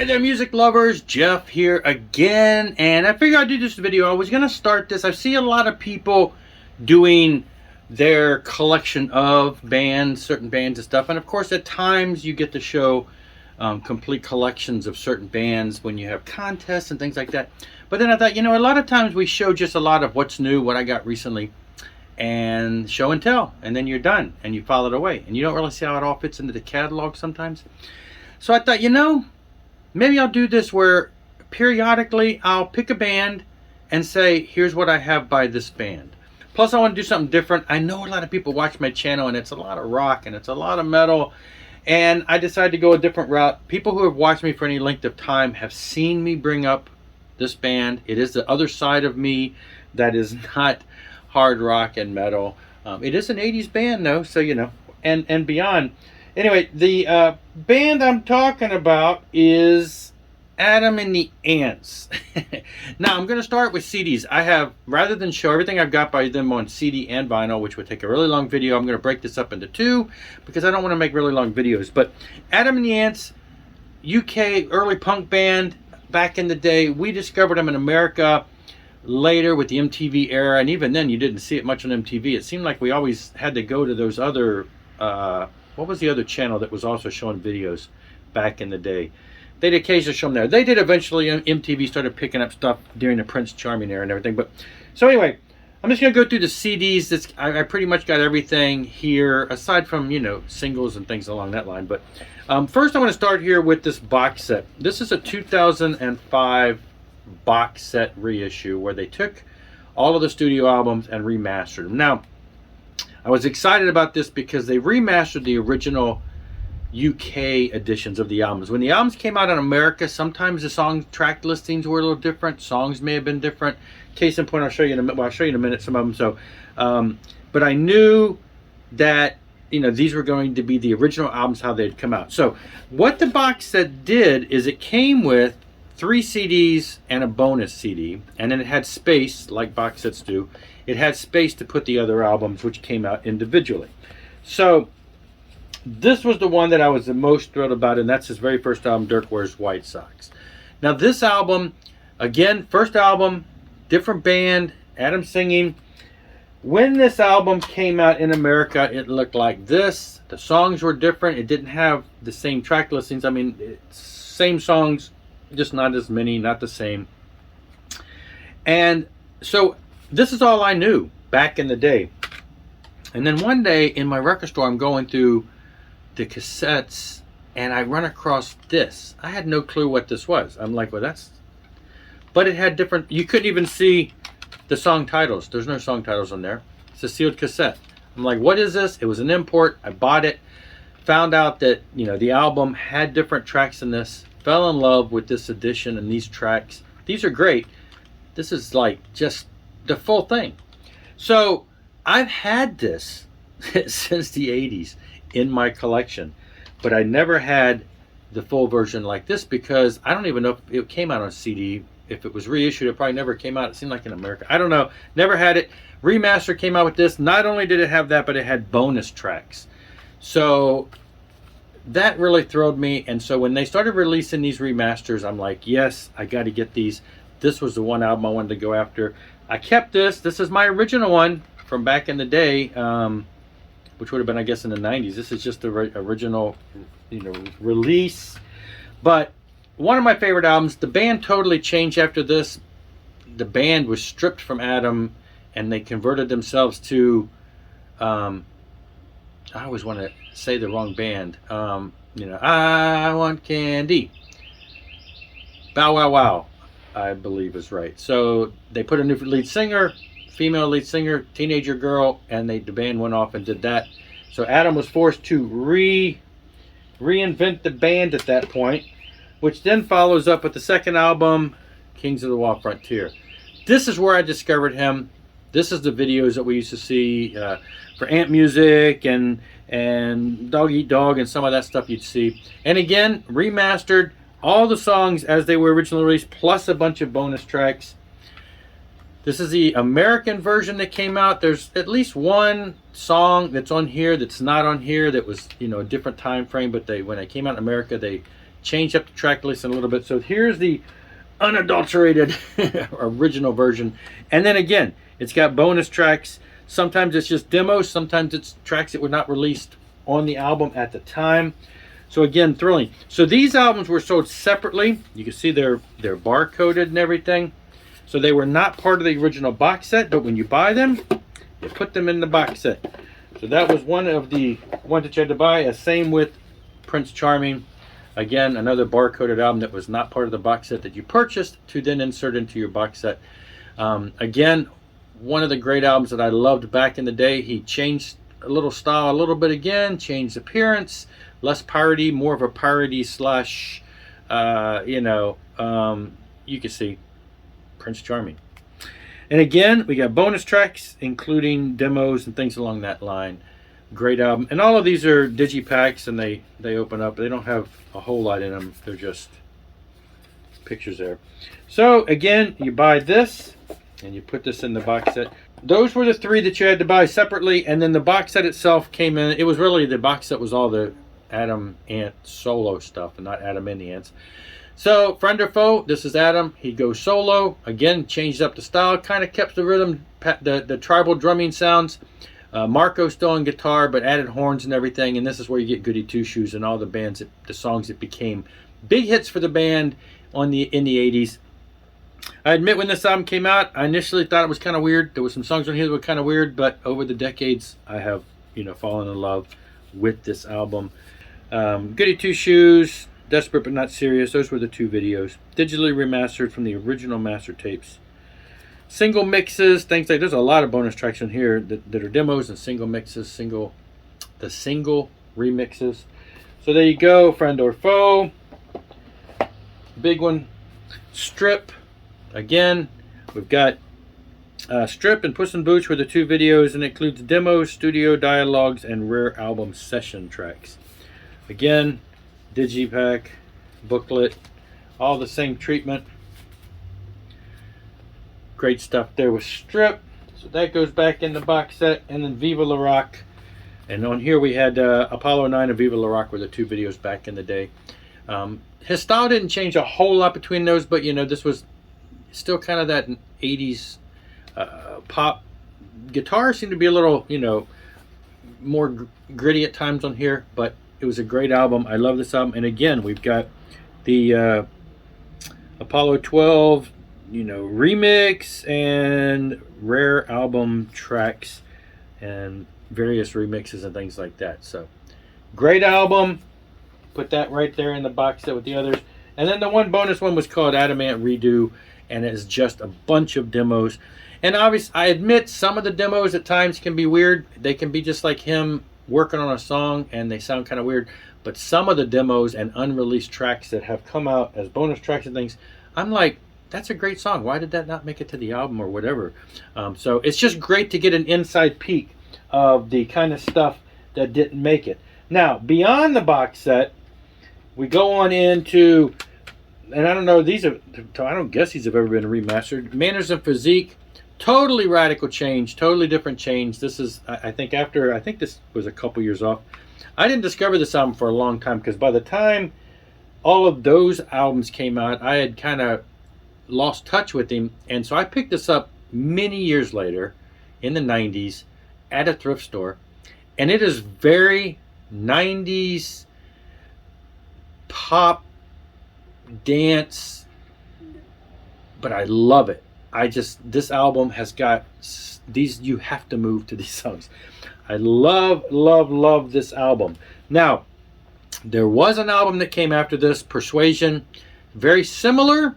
Hi there, music lovers. Jeff here again, and I figured I'd do this video. I was going to start this. I see a lot of people doing their collection of bands, certain bands and stuff, and of course at times you get to show complete collections of certain bands when you have contests and things like that. But then I thought, you know, a lot of times we show just a lot of what's new, what I got recently, and show and tell, and then you're done and you file it away, and you don't really see how it all fits into the catalog sometimes. So I thought, you know, maybe I'll do this where periodically I'll pick a band and say, here's what I have by this band. Plus I want to do something different. I know a lot of people watch my channel and it's a lot of rock and it's a lot of metal, and I decided to go a different route. People who have watched me for any length of time have seen me bring up this band. It is the other side of me that is not hard rock and metal. It is an 80s band though, so you know, and beyond. Anyway, the band I'm talking about is Adam and the Ants. Now, I'm going to start with CDs. I have, rather than show everything I've got by them on CD and vinyl, which would take a really long video, I'm going to break this up into two because I don't want to make really long videos. But Adam and the Ants, UK early punk band back in the day. We discovered them in America later with the MTV era, and even then you didn't see it much on MTV. It seemed like we always had to go to those other... what was the other channel that was also showing videos back in the day? They'd occasionally show them there. They did eventually. MTV started picking up stuff during the Prince Charming era and everything. But so anyway, I'm just going to go through the CDs. I pretty much got everything here, aside from, you know, singles and things along that line. But first I want to start here with this box set. This is a 2005 box set reissue where they took all of the studio albums and remastered them. Now, I was excited about this because they remastered the original UK editions of the albums. When the albums came out in America, sometimes the song track listings were a little different. Songs may have been different. Case in point, I'll show you in a minute. Well, I'll show you in a minute some of them. So, but I knew that, you know, these were going to be the original albums, how they'd come out. So what the box set did is it came with 3 CDs and a bonus CD, and then it had space, like box sets do. It had space to put the other albums, which came out individually. So this was the one that I was the most thrilled about, and that's his very first album, Dirk Wears White Socks. Now this album, again, first album, different band, Adam singing. When this album came out in America, it looked like this. The songs were different. It didn't have the same track listings. I mean, same songs, just not as many, not the same. And so this is all I knew back in the day. And then one day in my record store, I'm going through the cassettes and I run across this. I had no clue what this was. I'm like, well, that's... But it had different... You couldn't even see the song titles. There's no song titles on there. It's a sealed cassette. I'm like, what is this? It was an import. I bought it. Found out that, you know, the album had different tracks in this. Fell in love with this edition and these tracks. These are great. This is like just the full thing. So I've had this since the 80s in my collection, but I never had the full version like this because I don't even know if it came out on CD. If it was reissued, it probably never came out. It seemed like in America. I don't know. Never had it. Remaster came out with this. Not only did it have that, but it had bonus tracks. So that really thrilled me. And so when they started releasing these remasters, I'm like, yes, I got to get these. This was the one album I wanted to go after. I kept this. This is my original one from back in the day, which would have been, I guess, in the 90s. This is just the original, you know, release. But one of my favorite albums. The band totally changed after this. The band was stripped from Adam, and they converted themselves to... I always want to say the wrong band. You know, I Want Candy. Bow Wow Wow, I believe is right. So they put a new lead singer, female lead singer, teenager girl, and the band went off and did that. So Adam was forced to reinvent the band at that point, which then follows up with the second album, Kings of the Wild Frontier. This is where I discovered him. This is the videos that we used to see for Antmusic and Dog Eat Dog and some of that stuff you'd see. And again, remastered all the songs as they were originally released, plus a bunch of bonus tracks. This is the American version that came out. There's at least one song that's on here that's not on here that was, you know, a different time frame, but when it came out in America, they changed up the track list a little bit. So here's the unadulterated original version. And then again, it's got bonus tracks. Sometimes it's just demos. Sometimes it's tracks that were not released on the album at the time. So again, thrilling. So these albums were sold separately. You can see they're barcoded and everything. So they were not part of the original box set, but when you buy them, you put them in the box set. So that was one of the ones that you had to buy. Same with Prince Charming. Again, another barcoded album that was not part of the box set that you purchased to then insert into your box set. Again, one of the great albums that I loved back in the day. He changed a little style a little bit again, changed appearance, less parody, more of a parody slash, you can see Prince Charming. And again, we got bonus tracks, including demos and things along that line. Great album. And all of these are digipacks, and they open up. They don't have a whole lot in them. They're just pictures there. So again, you buy this, and you put this in the box set. Those were the three that you had to buy separately, and then the box set itself came in. It was really, the box set was all the Adam Ant solo stuff, and not Adam and the Ants. So, friend or foe, this is Adam. He goes solo. Again, changed up the style, kind of kept the rhythm, the tribal drumming sounds. Marco still on guitar, but added horns and everything. And this is where you get Goody Two Shoes and all the bands, the songs that became big hits for the band in the 80s. I admit, when this album came out, I initially thought it was kind of weird. There were some songs on here that were kind of weird, but over the decades, I have, fallen in love with this album. Goody Two Shoes, Desperate But Not Serious. Those were the two videos. Digitally remastered from the original master tapes. Single mixes, things like, there's a lot of bonus tracks in here that are demos and single mixes, the single remixes. So there you go, friend or foe. Big one. Strip. Again, we've got Strip and Puss in Boots were the two videos, and it includes demos, studio dialogues, and rare album session tracks. Again, digipack, booklet, all the same treatment. Great stuff there with Strip. So that goes back in the box set. And then Viva La Rock. And on here we had Apollo 9 and Viva La Rock were the two videos back in the day. His style didn't change a whole lot between those, but this was still kind of that 80s pop. Guitar seemed to be a little, more gritty at times on here, but it was a great album. I love this album. And again, we've got the Apollo 12, remix and rare album tracks and various remixes and things like that. So great album. Put that right there in the box set with the others. And then the one bonus one was called Adamant Redo, and it's just a bunch of demos. And obviously, I admit some of the demos at times can be weird. They can be just like him working on a song, and they sound kind of weird. But some of the demos and unreleased tracks that have come out as bonus tracks and things, I'm like, that's a great song. Why did that not make it to the album or whatever? So it's just great to get an inside peek of the kind of stuff that didn't make it. Now, beyond the box set, we go on into, and I don't know, I don't guess these have ever been remastered. Manners and Physique, totally radical change, totally different change. This is, I think this was a couple years off. I didn't discover this album for a long time, because by the time all of those albums came out, I had kind of lost touch with him. And so I picked this up many years later in the 90s at a thrift store. And it is very 90s pop dance, but I love it. This album has got these, you have to move to these songs. I love this album. Now, there was an album that came after this, Persuasion, very similar,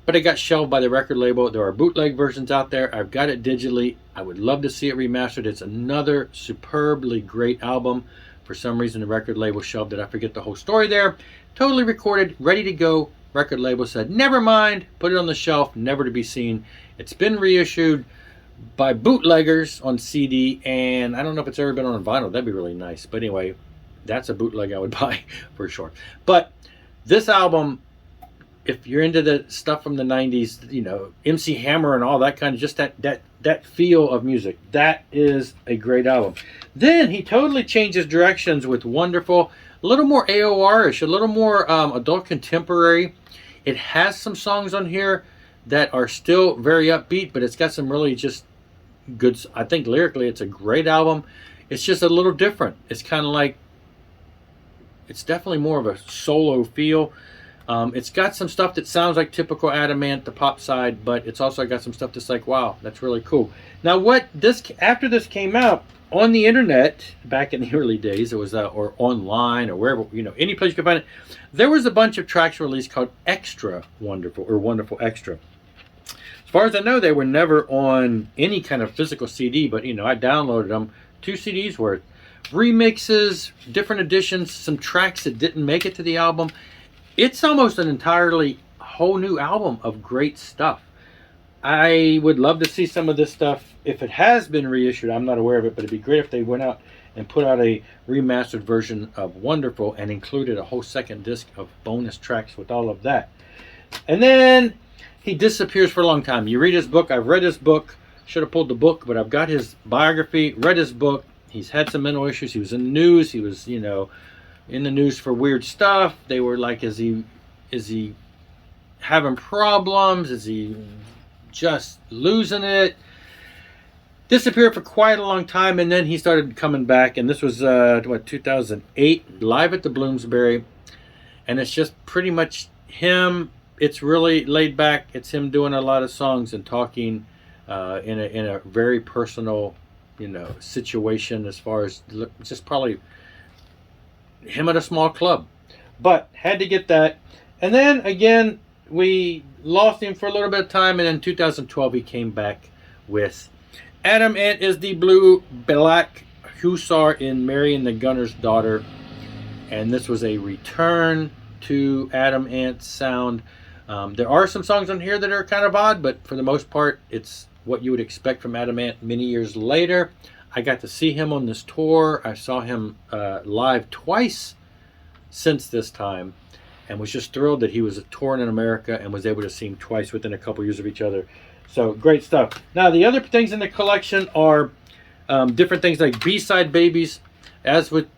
but it got shelved by the record label. There are bootleg versions out there. I've got it digitally. I would love to see it remastered. It's another superbly great album. For some reason, the record label shelved it. I forget the whole story there. Totally recorded, ready to go. Record label said, never mind, put it on the shelf, never to be seen. It's been reissued by bootleggers on CD, and I don't know if it's ever been on vinyl. That'd be really nice. But anyway, that's a bootleg I would buy for sure. But this album, if you're into the stuff from the 90s, MC Hammer and all that kind of, just that feel of music, that is a great album. Then he totally changes directions with Wonderful. a little more AOR-ish, a little more adult contemporary. It has some songs on here that are still very upbeat, but it's got some really just good. I think lyrically it's a great album. It's just a little different. It's kind of like, it's definitely more of a solo feel. It's got some stuff that sounds like typical Adamant, the pop side, but it's also got some stuff that's like, wow, that's really cool. Now, after this came out on the internet back in the early days, it was or online or wherever, you know, any place you could find it, there was a bunch of tracks released called Extra Wonderful or Wonderful Extra. As far as I know, they were never on any kind of physical CD, but, you know, I downloaded them, 2 CDs worth. Remixes, different editions, some tracks that didn't make it to the album. It's almost an entirely whole new album of great stuff. I would love to see some of this stuff. If it has been reissued, I'm not aware of it, but it'd be great if they went out and put out a remastered version of Wonderful and included a whole second disc of bonus tracks with all of that. And then he disappears for a long time. You read his book. I've read his book. Should have pulled the book, but I've got his biography, read his book. He's had some mental issues. He was in the news. He was, you know, in the news for weird stuff. They were like, is he having problems? Is he just losing it? Disappeared for quite a long time, and then he started coming back, and this was 2008, live at the Bloomsbury, and it's just pretty much him. It's really laid back. It's him doing a lot of songs and talking in a very personal, you know, situation, as far as just probably him at a small club. But had to get that. And then again, we lost him for a little bit of time, and in 2012 he came back with Adam Ant is the Blueblack Hussar in Mary and the Gunner's Daughter. And this was a return to Adam Ant's sound. There are some songs on here that are kind of odd, but for the most part, it's what you would expect from Adam Ant many years later. I got to see him on this tour. I saw him live twice since this time, and was just thrilled that he was touring in America and was able to see him twice within a couple years of each other. So great stuff. Now the other things in the collection are different things like B-side Babiez. As with,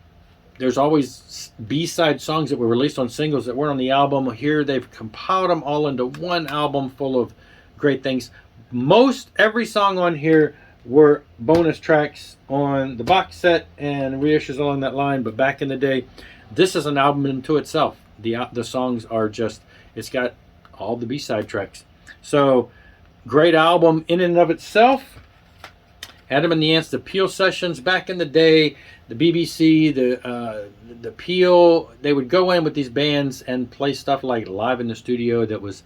there's always B-side songs that were released on singles that weren't on the album. Here they've compiled them all into one album full of great things. Most every song on here were bonus tracks on the box set and reissues along that line, but back in the day, this is an album into itself. The songs are just, it's got all the B-side tracks. So great album in and of itself. Adam and the Ants, the Peel sessions back in the day, the BBC, the Peel, they would go in with these bands and play stuff like live in the studio that was,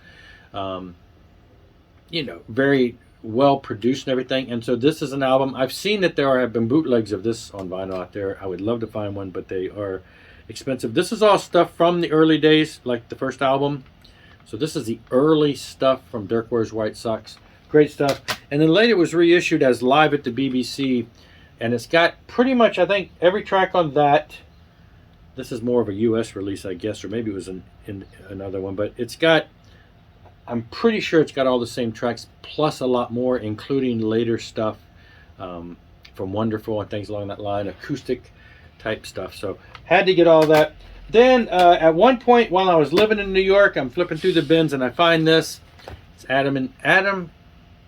you know, very well produced and everything. And so this is an album. I've seen that there have been bootlegs of this on vinyl out there. I would love to find one, but they are expensive. This is all stuff from the early days, like the first album. So this is the early stuff from Dirk Wears White Socks. Great stuff. And then later it was reissued as live at the BBC. And it's got pretty much, I think, every track on that. This is more of a US release, I guess, or maybe it was in another one. But it's got, I'm pretty sure it's got all the same tracks, plus a lot more, including later stuff from Wonderful and things along that line, acoustic type stuff. So had to get all that. Then at one point while I was living in New York, I'm flipping through the bins and I find this. It's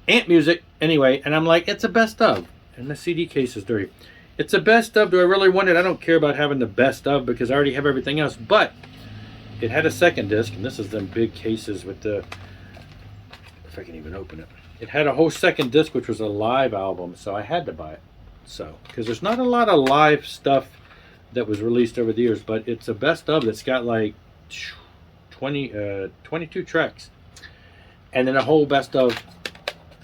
Antmusic anyway, and I'm like, it's a best of. And the CD case is dirty. It's a best of. Do I really want it? I don't care about having the best of because I already have everything else. But it had a second disc, and this is them big cases with the, if I can even open it. It had a whole second disc, which was a live album, so I had to buy it. So, because there's not a lot of live stuff that was released over the years, but it's a best of that's got like 22 tracks. And then a whole best of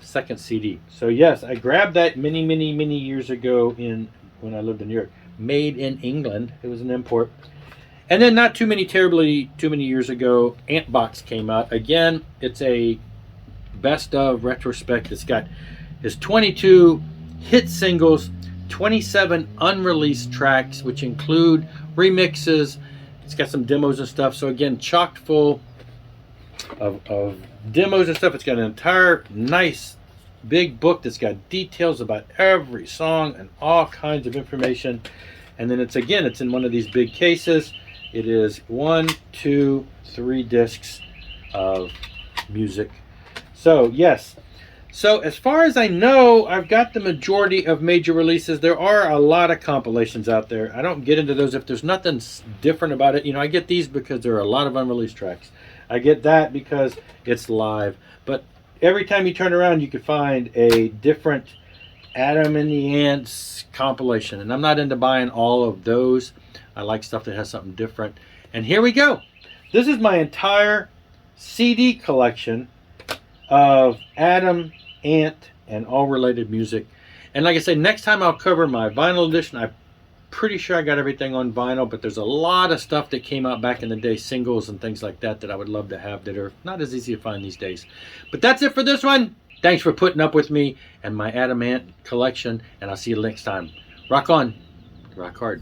second CD. So yes, I grabbed that many years ago when I lived in New York. Made in England. It was an import. And then not too many years ago, Antbox came out. Again, it's a best of retrospect. It's got his 22 hit singles, 27 unreleased tracks, which include remixes. It's got some demos and stuff. So again, chocked full of demos and stuff. It's got an entire nice big book that's got details about every song and all kinds of information. And then it's in one of these big cases. It is 1, 2, 3 discs of music. So yes, so as far as I know, I've got the majority of major releases. There are a lot of compilations out there. I don't get into those if there's nothing different about it. You know, I get these because there are a lot of unreleased tracks. I get that because it's live. But every time you turn around, you can find a different Adam and the Ants compilation. And I'm not into buying all of those. I like stuff that has something different. And here we go. This is my entire CD collection of Adam, Ant, and all related music. And like I said, next time I'll cover my vinyl edition. I'm pretty sure I got everything on vinyl, but there's a lot of stuff that came out back in the day, singles and things like that, that I would love to have that are not as easy to find these days. But that's it for this one. Thanks for putting up with me and my Adam Ant collection, and I'll see you next time. Rock on. Rock hard.